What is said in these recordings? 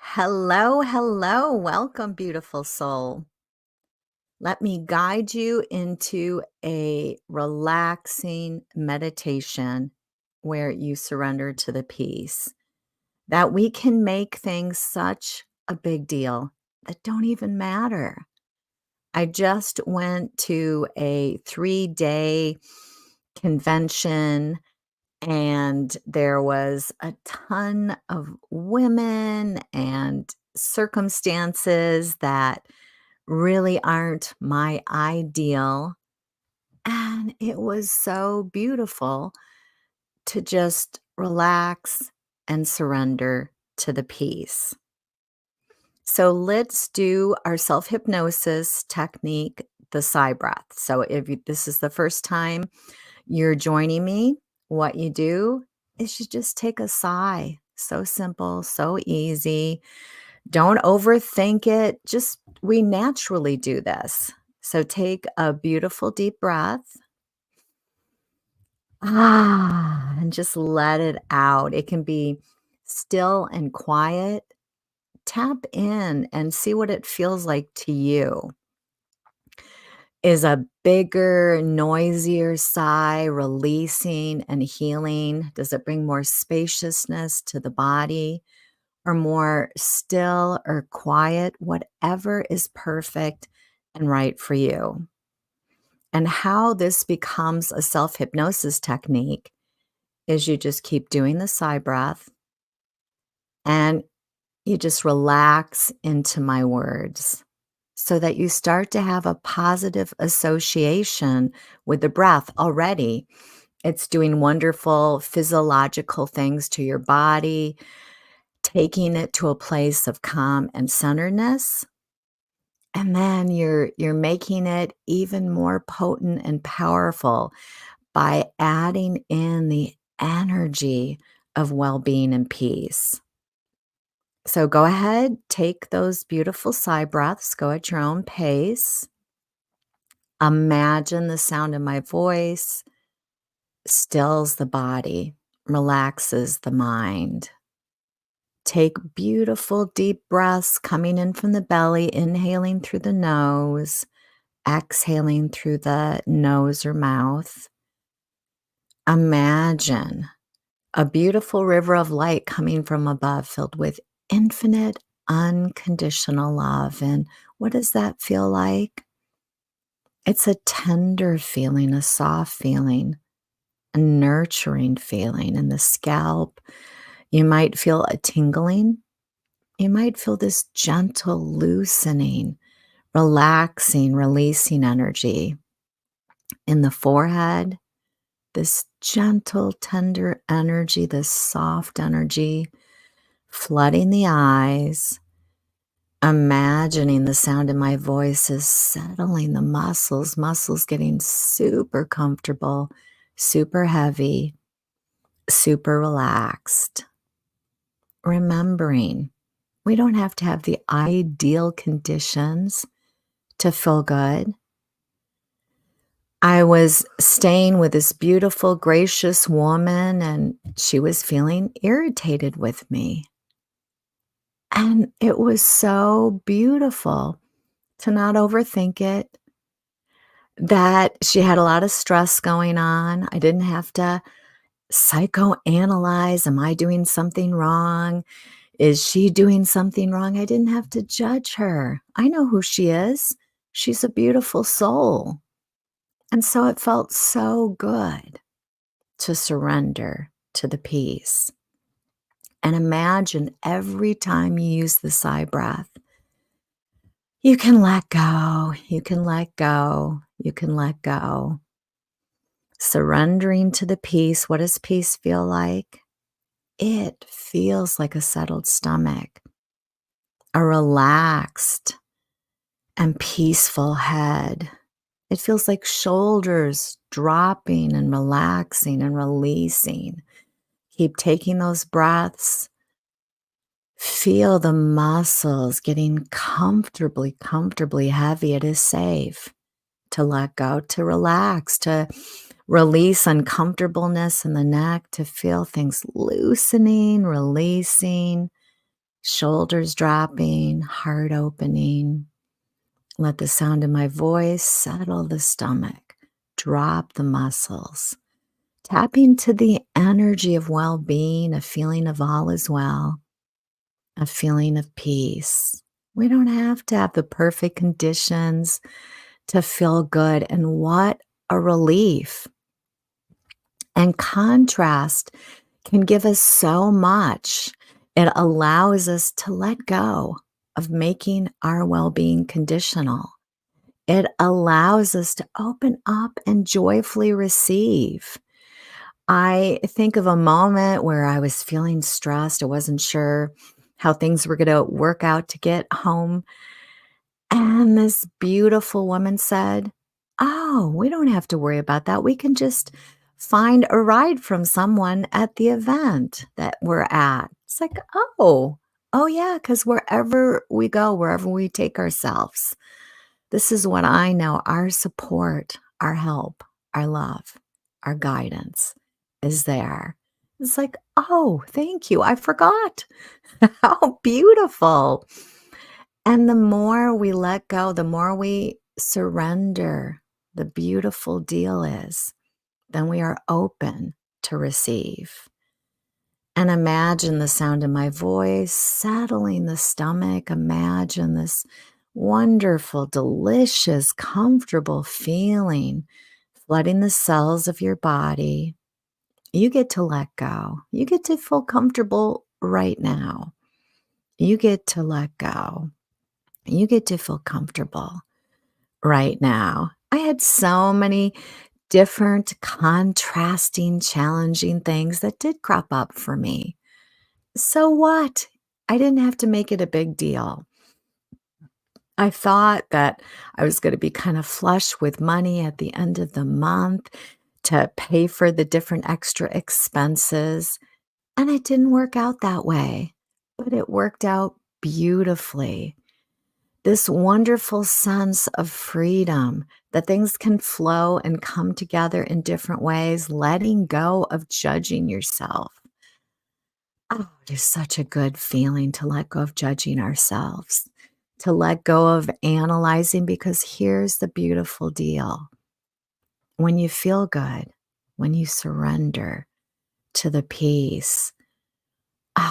Hello, hello. Welcome, beautiful soul. Let me guide you into a relaxing meditation where you surrender to the peace. That we can make things such a big deal that don't even matter. I just went to a 3-day convention and there was a ton of women and circumstances that really aren't my ideal, and it was so beautiful to just relax and surrender to the peace. So let's do our self-hypnosis technique, the sigh breath. So if this is the first time you're joining me, what you do is you just take a sigh. So simple, so easy. Don't overthink it. Just we naturally do this. So take a beautiful deep breath. And just let it out. It can be still and quiet. Tap in and see what it feels like to you. Is a bigger, noisier sigh releasing and healing? Does it bring more spaciousness to the body or more still or quiet? Whatever is perfect and right for you. And how this becomes a self hypnosis technique is you just keep doing the sigh breath and you just relax into my words, so that you start to have a positive association with the breath already. It's doing wonderful physiological things to your body, taking it to a place of calm and centeredness. And then you're making it even more potent and powerful by adding in the energy of well-being and peace. So go ahead, take those beautiful sigh breaths, go at your own pace. Imagine the sound of my voice stills the body, relaxes the mind. Take beautiful deep breaths coming in from the belly, inhaling through the nose, exhaling through the nose or mouth. Imagine a beautiful river of light coming from above filled with infinite, unconditional love. And what does that feel like? It's a tender feeling, a soft feeling, a nurturing feeling in the scalp. You might feel a tingling. You might feel this gentle loosening, relaxing, releasing energy in the forehead, this gentle, tender energy, this soft energy flooding the eyes. Imagining the sound of my voice is settling the muscles getting super comfortable, super heavy, super relaxed. Remembering we don't have to have the ideal conditions to feel good. I was staying with this beautiful, gracious woman, and she was feeling irritated with me. And it was so beautiful to not overthink it, that she had a lot of stress going on. I didn't have to psychoanalyze, am I doing something wrong? Is she doing something wrong? I didn't have to judge her. I know who she is. She's a beautiful soul. And so it felt so good to surrender to the peace. And imagine every time you use the sigh breath, you can let go, you can let go, you can let go. Surrendering to the peace. What does peace feel like? It feels like a settled stomach, a relaxed and peaceful head. It feels like shoulders dropping and relaxing and releasing. Keep taking those breaths. Feel the muscles getting comfortably heavy. It is safe to let go, to relax, to release uncomfortableness in the neck, to feel things loosening, releasing. Shoulders dropping, heart opening. Let the sound of my voice settle the stomach, drop the muscles. Tapping to the energy of well being, a feeling of all is well, a feeling of peace. We don't have to have the perfect conditions to feel good. And what a relief. And contrast can give us so much. It allows us to let go of making our well being conditional. It allows us to open up and joyfully receive. I think of a moment where I was feeling stressed. I wasn't sure how things were going to work out to get home. And this beautiful woman said, "Oh, we don't have to worry about that. We can just find a ride from someone at the event that we're at." It's like, oh, yeah, because wherever we go, wherever we take ourselves, this is what I know our support, our help, our love, our guidance is there. It's like, oh, thank you. I forgot. How beautiful. And the more we let go, the more we surrender, the beautiful deal is, then we are open to receive. And imagine the sound of my voice settling the stomach. Imagine this wonderful, delicious, comfortable feeling flooding the cells of your body. You get to let go. You get to feel comfortable right now. You get to let go. You get to feel comfortable right now. I had so many different, contrasting, challenging things that did crop up for me. So what? I didn't have to make it a big deal. I thought that I was going to be kind of flush with money at the end of the month to pay for the different extra expenses. And it didn't work out that way, but it worked out beautifully. This wonderful sense of freedom that things can flow and come together in different ways, letting go of judging yourself. Oh, it is such a good feeling to let go of judging ourselves, to let go of analyzing, because here's the beautiful deal. When you feel good, when you surrender to the peace,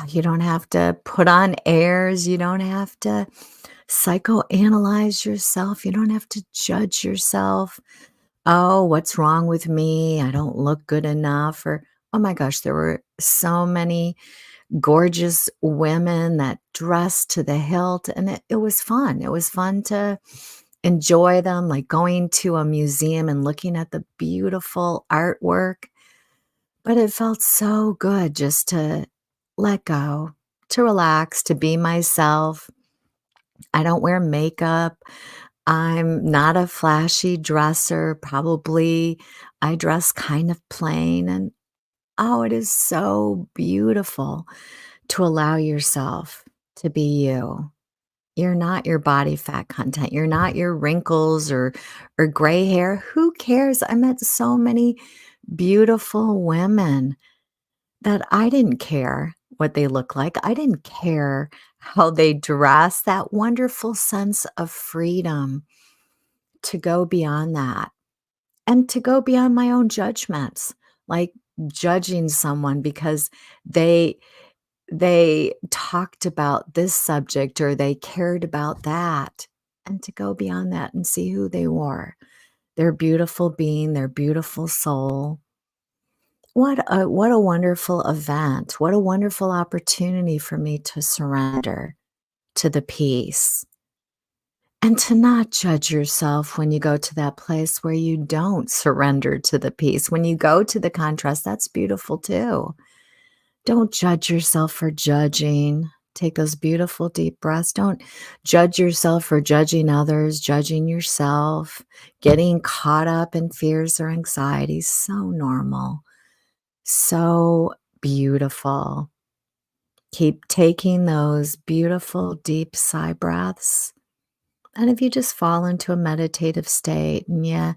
you don't have to put on airs. You don't have to psychoanalyze yourself. You don't have to judge yourself. Oh, what's wrong with me? I don't look good enough. Or, oh my gosh, there were so many gorgeous women that dressed to the hilt, and it was fun. It was fun to enjoy them, like going to a museum and looking at the beautiful artwork. But it felt so good just to let go, to relax, to be myself. I don't wear makeup. I'm not a flashy dresser. Probably I dress kind of plain. And oh, it is so beautiful to allow yourself to be you. You're not your body fat content. You're not your wrinkles or gray hair. Who cares? I met so many beautiful women that I didn't care what they look like. I didn't care how they dress. That wonderful sense of freedom to go beyond that and to go beyond my own judgments, like judging someone because they they talked about this subject or they cared about that, and to go beyond that and see who they were, their beautiful being, their beautiful soul. What a wonderful event. What a wonderful opportunity for me to surrender to the peace and to not judge yourself when you go to that place where you don't surrender to the peace. When you go to the contrast, that's beautiful too. Don't judge yourself for judging. Take those beautiful deep breaths. Don't judge yourself for judging others, judging yourself, getting caught up in fears or anxieties. So normal, so beautiful. Keep taking those beautiful deep sigh breaths. And if you just fall into a meditative state and you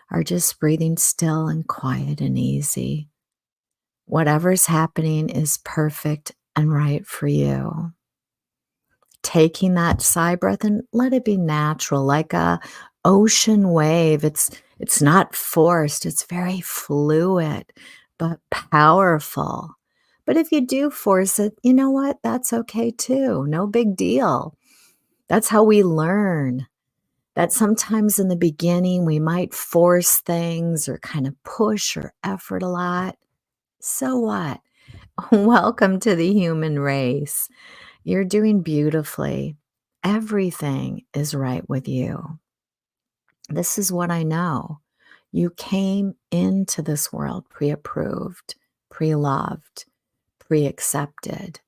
are just breathing still and quiet and easy, whatever's happening is perfect and right for you. taking that sigh breath and let it be natural, like a ocean wave. It's not forced, it's very fluid, but powerful. But if you do force it, you know what? That's okay too. No big deal. That's how we learn. That sometimes in the beginning we might force things or kind of push or effort a lot. So what? Welcome to the human race. You're doing beautifully. Everything is right with you. This is what I know. You came into this world pre approved, pre loved, pre accepted.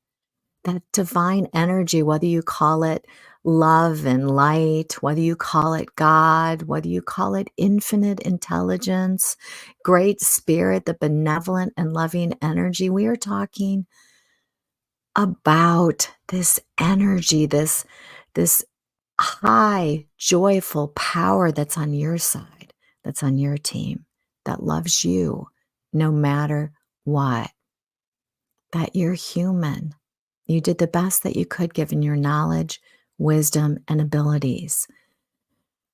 That divine energy, whether you call it love and light, whether you call it God, whether you call it infinite intelligence, great spirit, the benevolent and loving energy, we are talking about this energy, this high, joyful power that's on your side, that's on your team, that loves you no matter what, that you're human. You did the best that you could given your knowledge, wisdom, and abilities.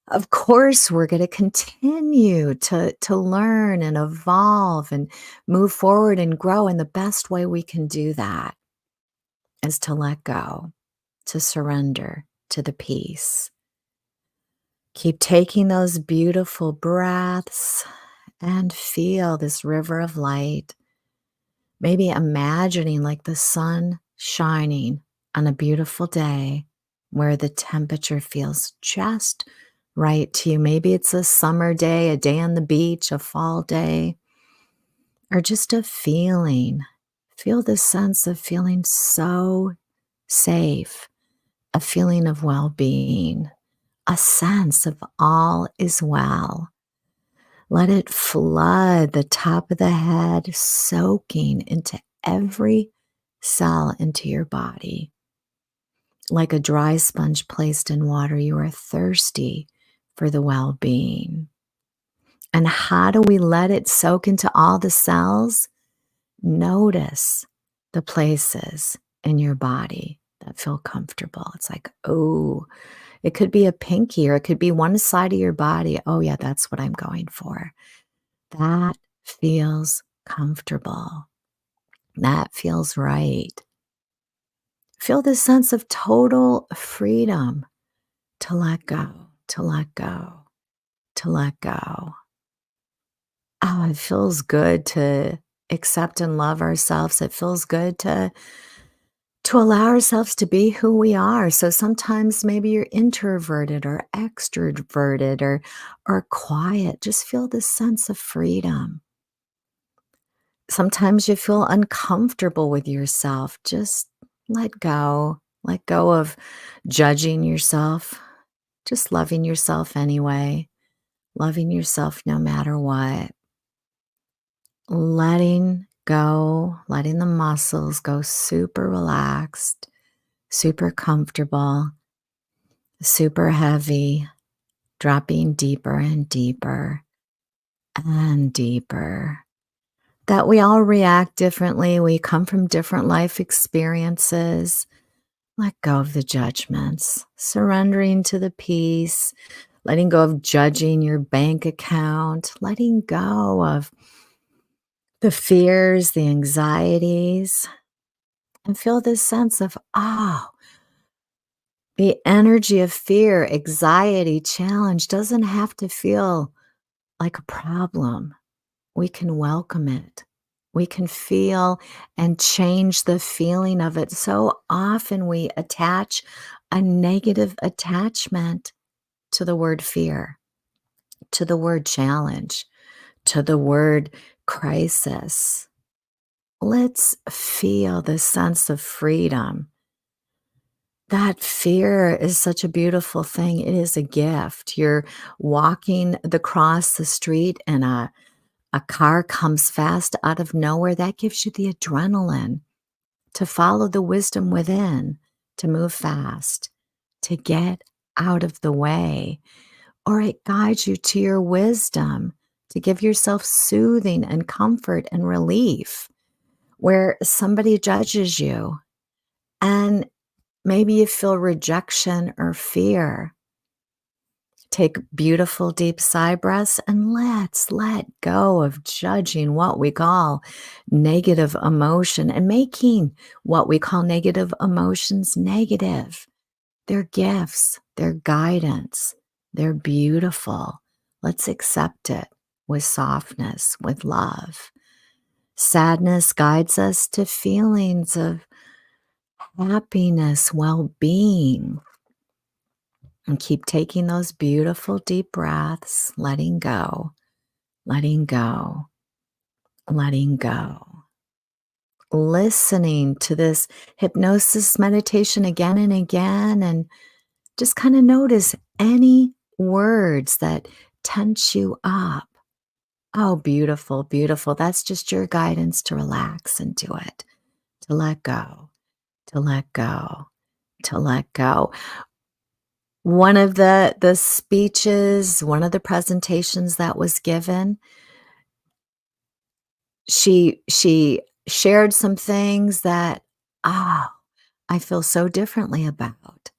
Of course, we're going to continue to learn and evolve and move forward and grow. And the best way we can do that is to let go, to surrender to the peace. Keep taking those beautiful breaths and feel this river of light. Maybe imagining like the sun shining on a beautiful day where the temperature feels just right to you. Maybe it's a summer day, a day on the beach, a fall day, or just a feeling. Feel this sense of feeling so safe, a feeling of well being, a sense of all is well. Let it flood the top of the head, soaking into every cell into your body. Like a dry sponge placed in water, you are thirsty for the well being. And how do we let it soak into all the cells? Notice the places in your body that feel comfortable. It's like, oh, it could be a pinky or it could be one side of your body. Oh, yeah, that's what I'm going for. That feels comfortable. That feels right. Feel this sense of total freedom to let go, to let go, to let go. Oh, it feels good to accept and love ourselves. It feels good to allow ourselves to be who we are. So sometimes maybe you're introverted or extroverted or quiet. Just feel this sense of freedom. Sometimes you feel uncomfortable with yourself. Just let go. Let go of judging yourself. Just loving yourself anyway. Loving yourself no matter what. Letting go, letting the muscles go super relaxed, super comfortable, super heavy, dropping deeper and deeper and deeper. That we all react differently. We come from different life experiences. Let go of the judgments, surrendering to the peace, letting go of judging your bank account, letting go of the fears, the anxieties, and feel this sense of, oh, the energy of fear, anxiety, challenge doesn't have to feel like a problem. We can welcome it. We can feel and change the feeling of it. So often we attach a negative attachment to the word fear, to the word challenge, to the word crisis. Let's feel the sense of freedom. That fear is such a beautiful thing. It is a gift. You're walking across the street and a car comes fast out of nowhere. That gives you the adrenaline to follow the wisdom within, to move fast, to get out of the way. Or it guides you to your wisdom, to give yourself soothing and comfort and relief where somebody judges you. And Maybe you feel rejection or fear. Take beautiful deep sigh breaths and let's let go of judging what we call negative emotion and making what we call negative emotions negative. They're gifts, they're guidance, they're beautiful. Let's accept it with softness, with love. Sadness guides us to feelings of happiness, well being. And keep taking those beautiful deep breaths, letting go, letting go, letting go. Listening to this hypnosis meditation again and again, and just kind of notice any words that tense you up. Oh, beautiful, beautiful. That's just your guidance to relax into it, to let go, to let go, to let go. One of the speeches, one of the presentations that was given, she shared some things that, ah, I feel so differently about.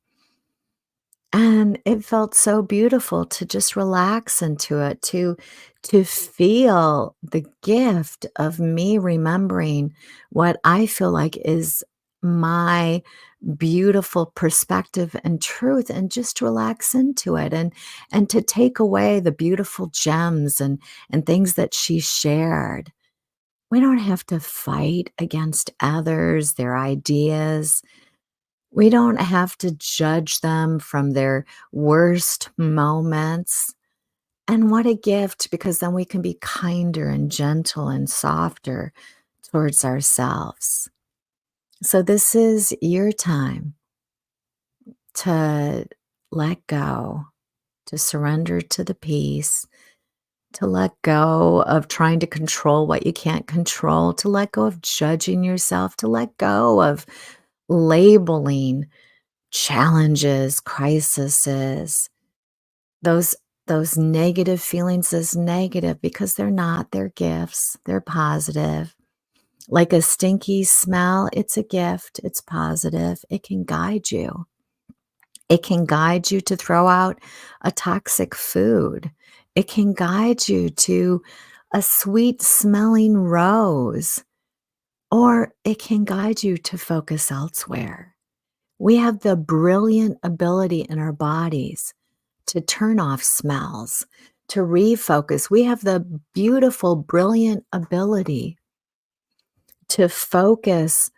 And it felt so beautiful to just relax into it, to feel the gift of me remembering what I feel like is my beautiful perspective and truth, and just relax into it, and to take away the beautiful gems and things that she shared. We don't have to fight against others, their ideas. We don't have to judge them from their worst moments. And what a gift, because then we can be kinder and gentle and softer towards ourselves. So, this is your time to let go, to surrender to the peace, to let go of trying to control what you can't control, to let go of judging yourself, to let go of labeling challenges, crises, those those negative feelings as negative because they're not, they're gifts, they're positive. Like a stinky smell, it's a gift, it's positive, it can guide you. It can guide you to throw out a toxic food. It can guide you to a sweet smelling rose, or it can guide you to focus elsewhere. We have the brilliant ability in our bodies to turn off smells, to refocus. We have the beautiful, brilliant ability to focus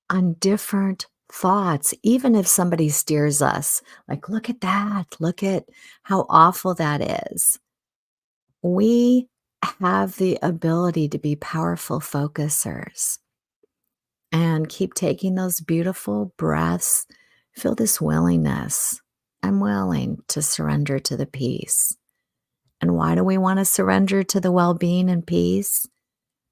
on different thoughts, even if somebody steers us, like, look at that, look at how awful that is. We have the ability to be powerful focusers and keep taking those beautiful breaths. Feel this willingness. I'm willing to surrender to the peace. And why do we want to surrender to the well being and peace?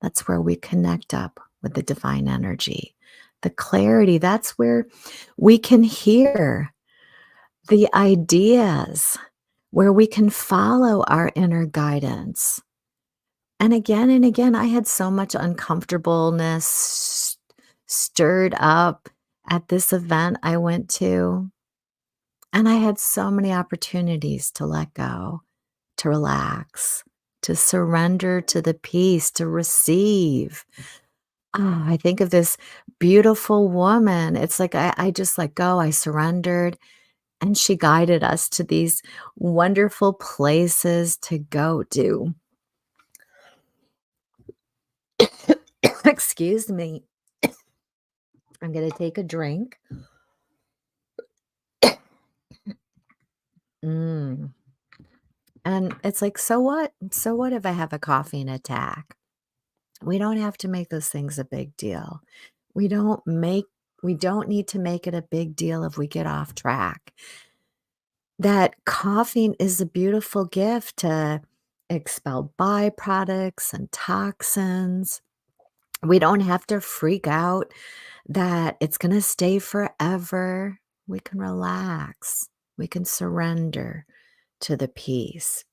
That's where we connect up with the divine energy. The clarity, that's where we can hear the ideas, where we can follow our inner guidance. And again, I had so much uncomfortableness stirred up at this event I went to. And I had so many opportunities to let go, to relax, to surrender to the peace, to receive. Ah, I think of this beautiful woman. It's like I just let go, I surrendered, and she guided us to these wonderful places to go to. Excuse me. I'm gonna take a drink. Mm. And it's like, so what? So what if I have a coughing attack? We don't have to make those things a big deal. We don't make we don't need to make it a big deal if we get off track. That coughing is a beautiful gift to expel byproducts and toxins. We don't have to freak out that it's going to stay forever. We can relax. We can surrender to the peace.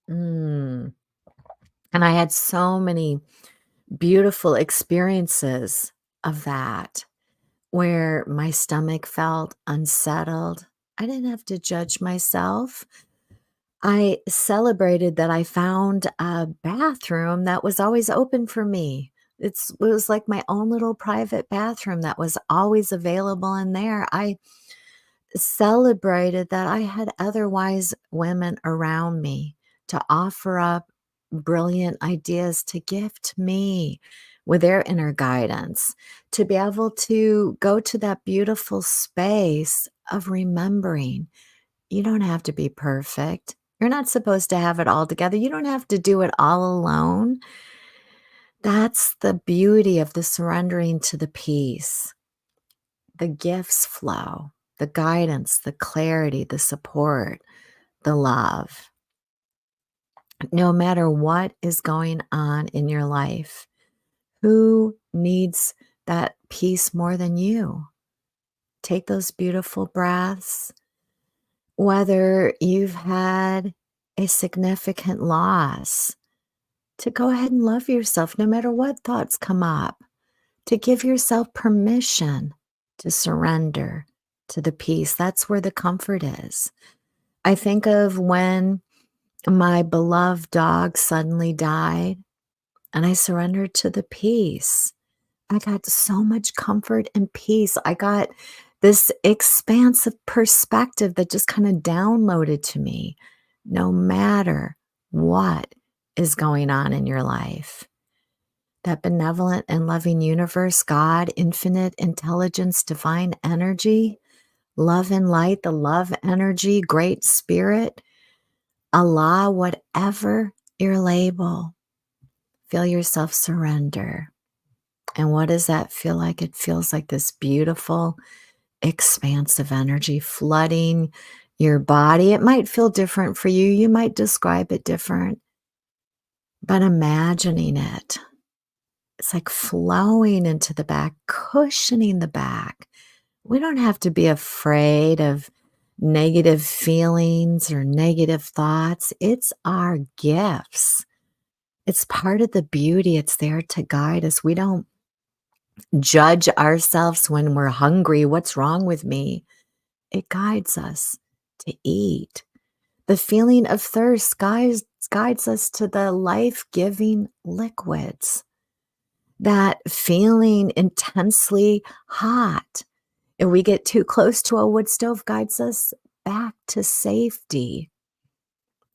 Mm. And I had so many beautiful experiences of that. where my stomach felt unsettled. I didn't have to judge myself. I celebrated that I found a bathroom that was always open for me. It was like my own little private bathroom that was always available in there. I celebrated that I had otherwise women around me to offer up brilliant ideas to gift me with their inner guidance, to be able to go to that beautiful space of remembering you don't have to be perfect. You're not supposed to have it all together. You don't have to do it all alone. That's the beauty of the surrendering to the peace. The gifts flow, the guidance, the clarity, the support, the love. No matter what is going on in your life, who needs that peace more than you? Take those beautiful breaths. Whether you've had a significant loss, to go ahead and love yourself no matter what thoughts come up, to give yourself permission to surrender to the peace. That's where the comfort is. I think of when my beloved dog suddenly died and I surrendered to the peace. I got so much comfort and peace. I got this expansive perspective that just kind of downloaded to me, no matter what is going on in your life. That benevolent and loving universe, God, infinite intelligence, divine energy, love and light, the love energy, great spirit, Allah, whatever your label, feel yourself surrender. And what does that feel like? It feels like this beautiful, expansive energy flooding your body. It might feel different for you. You might describe it different, but imagining it. It's like flowing into the back, cushioning the back. We don't have to be afraid of negative feelings or negative thoughts. It's our gifts. It's part of the beauty. It's there to guide us. We don't judge ourselves when we're hungry. What's wrong with me? It guides us to eat. The feeling of thirst guides us to the life giving liquids. That feeling intensely hot. If we get too close to a wood stove, guides us back to safety.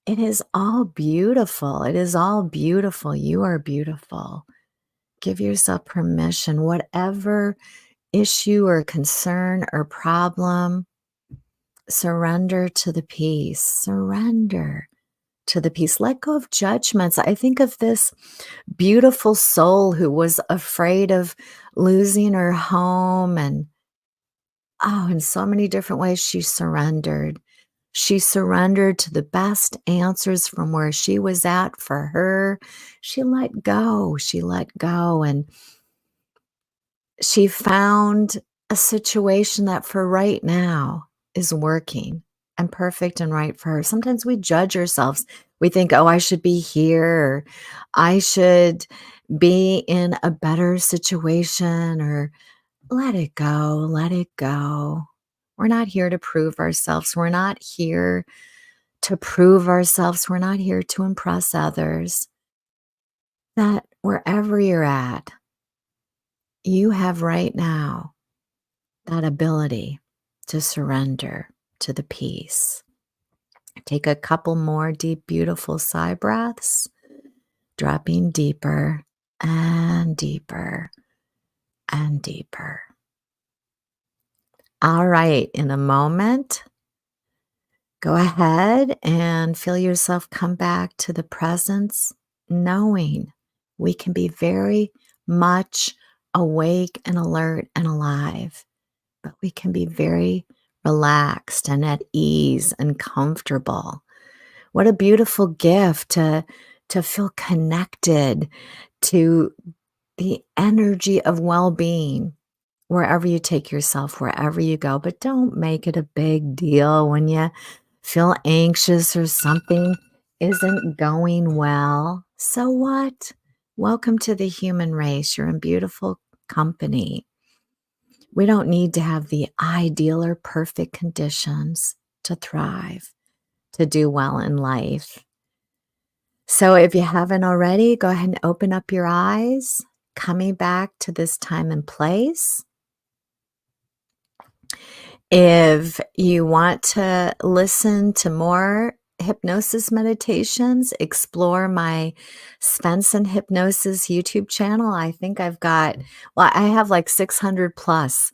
It is all beautiful. It is all beautiful. You are beautiful. Give yourself permission, whatever issue or concern or problem, surrender to the peace. Surrender to the peace. Let go of judgments. I think of this beautiful soul who was afraid of losing her home and, oh, in so many different ways she surrendered. She surrendered to the best answers from where she was at for her. She let go. She let go. And she found a situation that for right now is working and perfect and right for her. Sometimes we judge ourselves. We think, oh, I should be here, or I should be in a better situation, or let it go, let it go. We're not here to prove ourselves. We're not here to prove ourselves. We're not here to impress others. That wherever you're at, you have right now that ability to surrender to the peace. Take a couple more deep, beautiful sigh breaths, dropping deeper and deeper and deeper. All right, in a moment, go ahead and feel yourself come back to the presence, knowing we can be very much awake and alert and alive, but we can be very relaxed and at ease and comfortable. What a beautiful gift to feel connected to the energy of well-being wherever you take yourself, wherever you go. But don't make it a big deal when you feel anxious or something isn't going well. So what? Welcome to the human race. You're in beautiful company. We don't need to have the ideal or perfect conditions to thrive, to do well in life. So if you haven't already, go ahead and open up your eyes, coming back to this time and place. If you want to listen to more hypnosis meditations, explore my Svensson Hypnosis YouTube channel. I think I have like 600 plus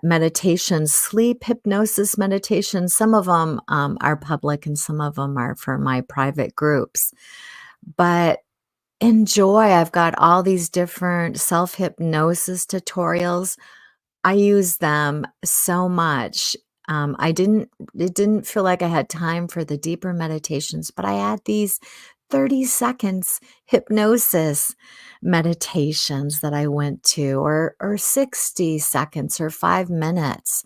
meditations, sleep hypnosis meditations. Some of them are public and some of them are for my private groups. But enjoy. I've got all these different self hypnosis tutorials. I use them so much. It didn't feel like I had time for the deeper meditations, but I had these 30 seconds hypnosis meditations that I went to, or 60 seconds or 5 minutes.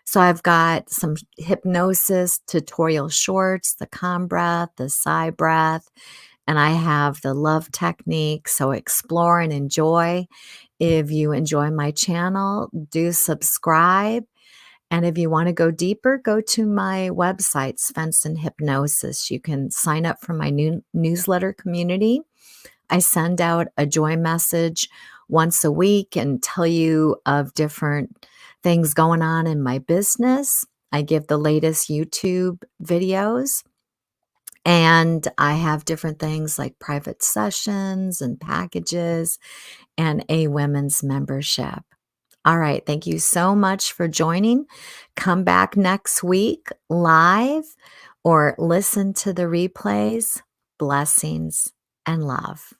So I've got some hypnosis tutorial shorts, the calm breath, the sigh breath, and I have the love technique. So explore and enjoy. If you enjoy my channel, do subscribe. And if you want to go deeper, go to my website, Svensson Hypnosis. You can sign up for my new newsletter community. I send out a joy message once a week and tell you of different things going on in my business. I give the latest YouTube videos. And I have different things like private sessions and packages and a women's membership. All right. Thank you so much for joining. Come back next week live or listen to the replays. Blessings and love.